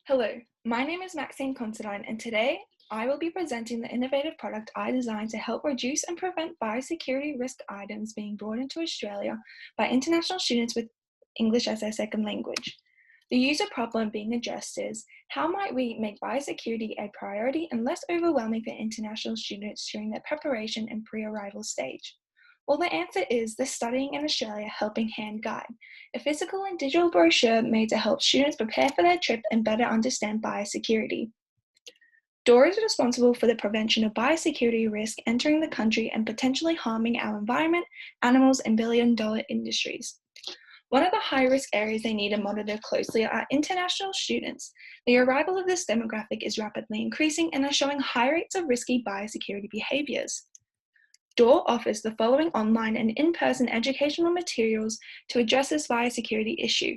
Hello, my name is Maxine Considine, and today I will be presenting the innovative product I designed to help reduce and prevent biosecurity risk items being brought into Australia by international students with English as their second language. The user problem being addressed is, how might we make biosecurity a priority and less overwhelming for international students during their preparation and pre-arrival stage? Well, the answer is the Studying in Australia Helping Hand Guide, a physical and digital brochure made to help students prepare for their trip and better understand biosecurity. DORA is responsible for the prevention of biosecurity risk entering the country and potentially harming our environment, animals, and billion-dollar industries. One of the high-risk areas they need to monitor closely are international students. The arrival of this demographic is rapidly increasing and are showing high rates of risky biosecurity behaviours. DOR offers the following online and in-person educational materials to address this biosecurity issue.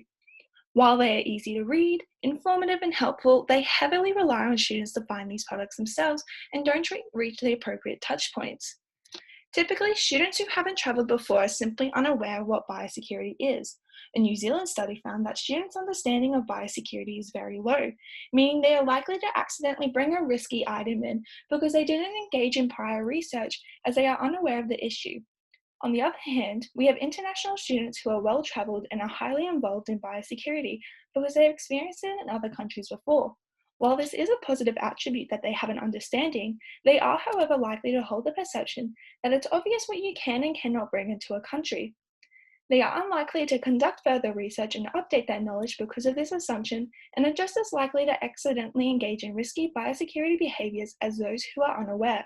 While they are easy to read, informative and helpful, they heavily rely on students to find these products themselves and don't reach the appropriate touch points. Typically, students who haven't travelled before are simply unaware of what biosecurity is. A New Zealand study found that students' understanding of biosecurity is very low, meaning they are likely to accidentally bring a risky item in because they didn't engage in prior research as they are unaware of the issue. On the other hand, we have international students who are well-travelled and are highly involved in biosecurity because they have experienced it in other countries before. While this is a positive attribute that they have an understanding, they are, however, likely to hold the perception that it's obvious what you can and cannot bring into a country. They are unlikely to conduct further research and update their knowledge because of this assumption, and are just as likely to accidentally engage in risky biosecurity behaviours as those who are unaware,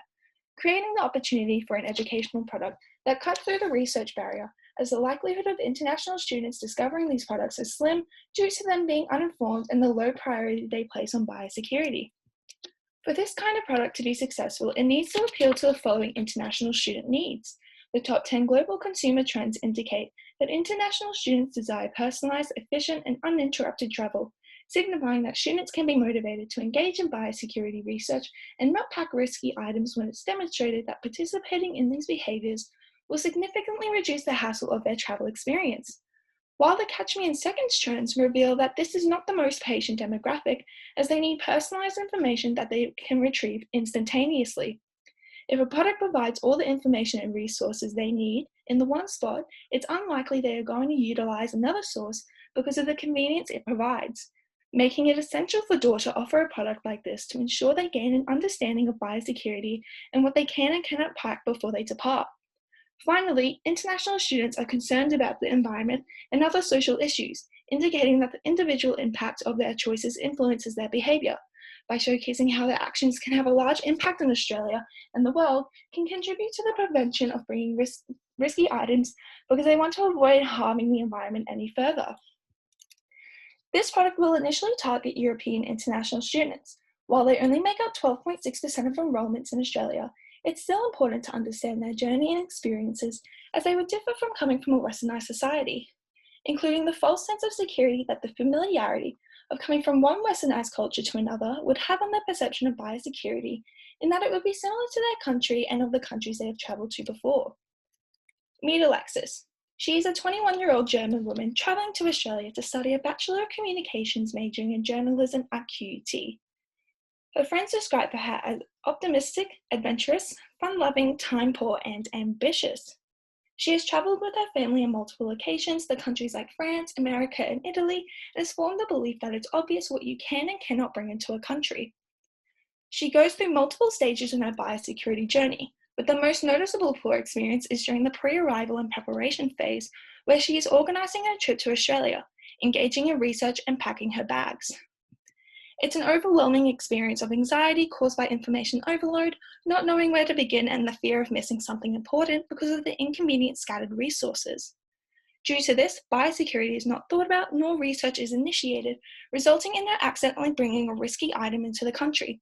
creating the opportunity for an educational product that cuts through the research barrier, as the likelihood of international students discovering these products is slim due to them being uninformed and the low priority they place on biosecurity. For this kind of product to be successful, it needs to appeal to the following international student needs. The top 10 global consumer trends indicate that international students desire personalized, efficient, and uninterrupted travel, signifying that students can be motivated to engage in biosecurity research and not pack risky items when it's demonstrated that participating in these behaviors will significantly reduce the hassle of their travel experience. While the Catch Me in Seconds trends reveal that this is not the most patient demographic, as they need personalized information that they can retrieve instantaneously. If a product provides all the information and resources they need in the one spot, it's unlikely they are going to utilize another source because of the convenience it provides, making it essential for DOR to offer a product like this to ensure they gain an understanding of biosecurity and what they can and cannot pack before they depart. Finally, international students are concerned about the environment and other social issues, indicating that the individual impact of their choices influences their behaviour. By showcasing how their actions can have a large impact on Australia and the world, can contribute to the prevention of bringing risky items because they want to avoid harming the environment any further. This product will initially target European international students. While they only make up 12.6% of enrolments in Australia, it's still important to understand their journey and experiences as they would differ from coming from a Westernized society, including the false sense of security that the familiarity of coming from one Westernized culture to another would have on their perception of biosecurity, in that it would be similar to their country and of the countries they have travelled to before. Meet Alexis. She is a 21-year-old German woman travelling to Australia to study a Bachelor of Communications majoring in journalism at QUT. Her friends describe her as optimistic, adventurous, fun-loving, time-poor, and ambitious. She has travelled with her family on multiple occasions to countries like France, America, and Italy, and has formed the belief that it's obvious what you can and cannot bring into a country. She goes through multiple stages in her biosecurity journey, but the most noticeable for her experience is during the pre-arrival and preparation phase, where she is organising her trip to Australia, engaging in research and packing her bags. It's an overwhelming experience of anxiety caused by information overload, not knowing where to begin, and the fear of missing something important because of the inconvenient scattered resources. Due to this, biosecurity is not thought about nor research is initiated, resulting in her accidentally bringing a risky item into the country.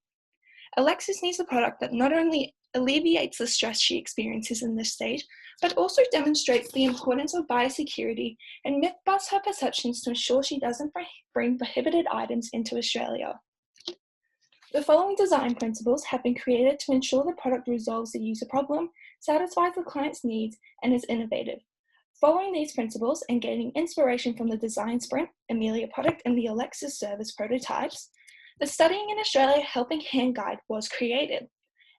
Alexis needs a product that not only alleviates the stress she experiences in this stage, but also demonstrates the importance of biosecurity and myth-busts her perceptions to ensure she doesn't bring prohibited items into Australia. The following design principles have been created to ensure the product resolves the user problem, satisfies the client's needs, and is innovative. Following these principles and gaining inspiration from the design sprint, Amelia product, and the Alexis service prototypes, The Studying in Australia Helping Hand Guide was created,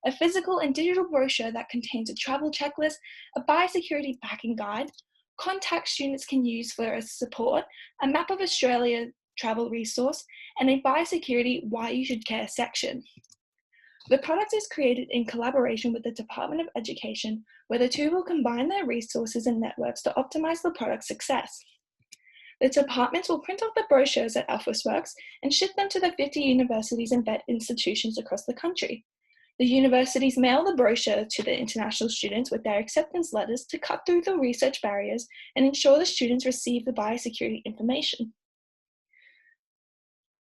a physical and digital brochure that contains a travel checklist, a biosecurity packing guide, contacts students can use for support, a map of Australia travel resource, and a biosecurity Why You Should Care section. The product is created in collaboration with the Department of Education, where the two will combine their resources and networks to optimize the product's success. The departments will print off the brochures at Officeworks and ship them to the 50 universities and vet institutions across the country. The universities mail the brochure to the international students with their acceptance letters to cut through the research barriers and ensure the students receive the biosecurity information.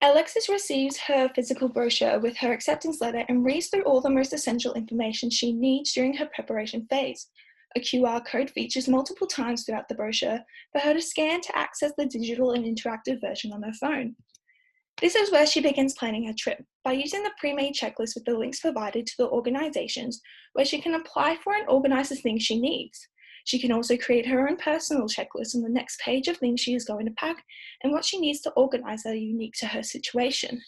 Alexis receives her physical brochure with her acceptance letter and reads through all the most essential information she needs during her preparation phase. A QR code features multiple times throughout the brochure for her to scan to access the digital and interactive version on her phone. This is where she begins planning her trip, by using the pre-made checklist with the links provided to the organisations, where she can apply for and organise the things she needs. She can also create her own personal checklist on the next page of things she is going to pack and what she needs to organise that are unique to her situation.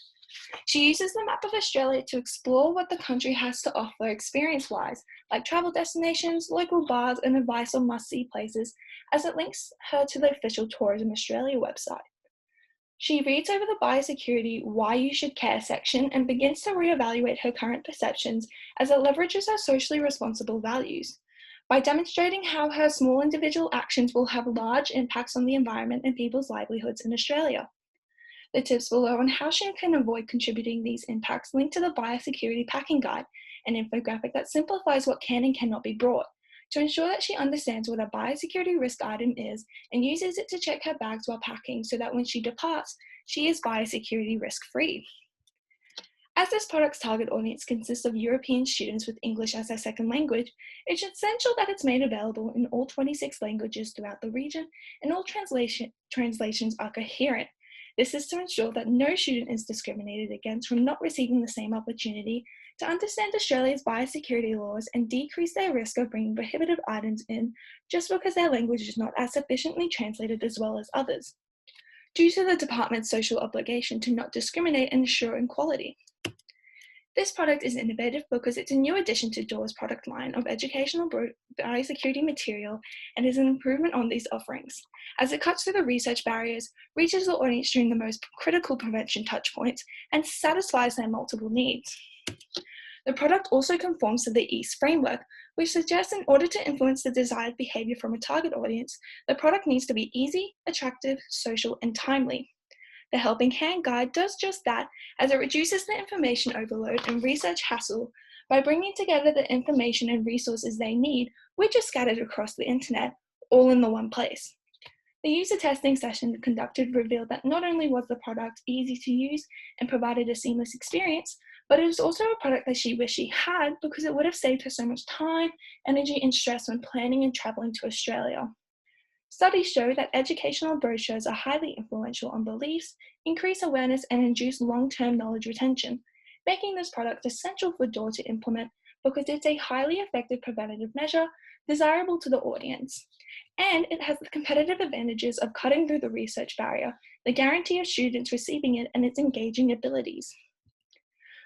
She uses the map of Australia to explore what the country has to offer experience-wise, like travel destinations, local bars, and advice on must-see places, as it links her to the official Tourism Australia website. She reads over the biosecurity Why You Should Care section and begins to reevaluate her current perceptions as it leverages her socially responsible values, by demonstrating how her small individual actions will have large impacts on the environment and people's livelihoods in Australia. The tips below on how she can avoid contributing these impacts link to the Biosecurity Packing Guide, an infographic that simplifies what can and cannot be brought, to ensure that she understands what a biosecurity risk item is and uses it to check her bags while packing so that when she departs, she is biosecurity risk-free. As this product's target audience consists of European students with English as their second language, it's essential that it's made available in all 26 languages throughout the region and all translations are coherent. This is to ensure that no student is discriminated against from not receiving the same opportunity to understand Australia's biosecurity laws and decrease their risk of bringing prohibitive items in just because their language is not as sufficiently translated as well as others, due to the department's social obligation to not discriminate and ensure equality. This product is innovative because it's a new addition to DOOR's product line of educational biosecurity material and is an improvement on these offerings, as it cuts through the research barriers, reaches the audience during the most critical prevention touchpoints, and satisfies their multiple needs. The product also conforms to the EAST framework, which suggests in order to influence the desired behaviour from a target audience, the product needs to be easy, attractive, social, and timely. The Helping Hand Guide does just that, as it reduces the information overload and research hassle by bringing together the information and resources they need, which are scattered across the internet, all in the one place. The user testing session conducted revealed that not only was the product easy to use and provided a seamless experience, but it was also a product that she wished she had because it would have saved her so much time, energy, and stress when planning and travelling to Australia. Studies show that educational brochures are highly influential on beliefs, increase awareness, and induce long-term knowledge retention, making this product essential for DOOR to implement because it's a highly effective preventative measure desirable to the audience. And it has the competitive advantages of cutting through the research barrier, the guarantee of students receiving it, and its engaging abilities.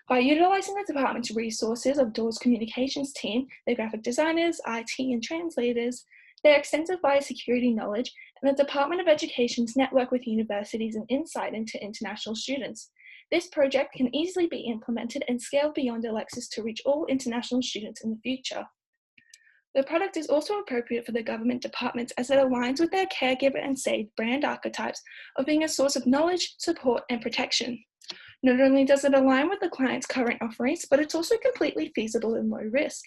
By utilising the department's resources of DOOR's communications team, their graphic designers, IT and translators, their extensive biosecurity knowledge, and the Department of Education's network with universities and insight into international students, this project can easily be implemented and scaled beyond Alexis to reach all international students in the future. The product is also appropriate for the government departments as it aligns with their caregiver and SAID brand archetypes of being a source of knowledge, support, and protection. Not only does it align with the client's current offerings, but it's also completely feasible and low risk.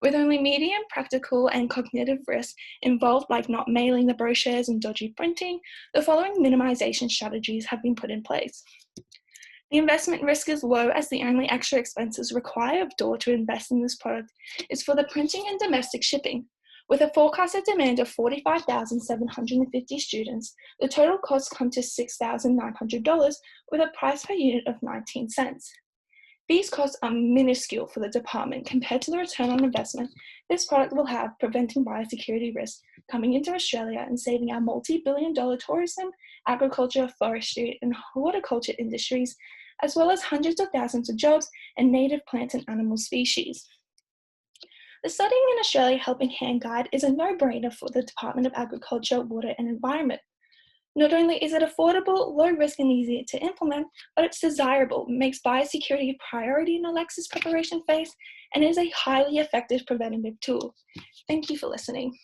With only medium, practical, and cognitive risks involved, like not mailing the brochures and dodgy printing, the following minimization strategies have been put in place. The investment risk is low, as the only extra expenses required of DOOR to invest in this product is for the printing and domestic shipping. With a forecasted demand of 45,750 students, the total costs come to $6,900 with a price per unit of 19 cents. These costs are minuscule for the department compared to the return on investment this product will have, preventing biosecurity risks coming into Australia and saving our multi-billion-dollar tourism, agriculture, forestry, and horticulture industries as well as hundreds of thousands of jobs and native plant and animal species. The Studying in Australia Helping Hand Guide is a no-brainer for the Department of Agriculture, Water and Environment. Not only is it affordable, low risk and easy to implement, but it's desirable, makes biosecurity a priority in Alexa's preparation phase, and is a highly effective preventative tool. Thank you for listening.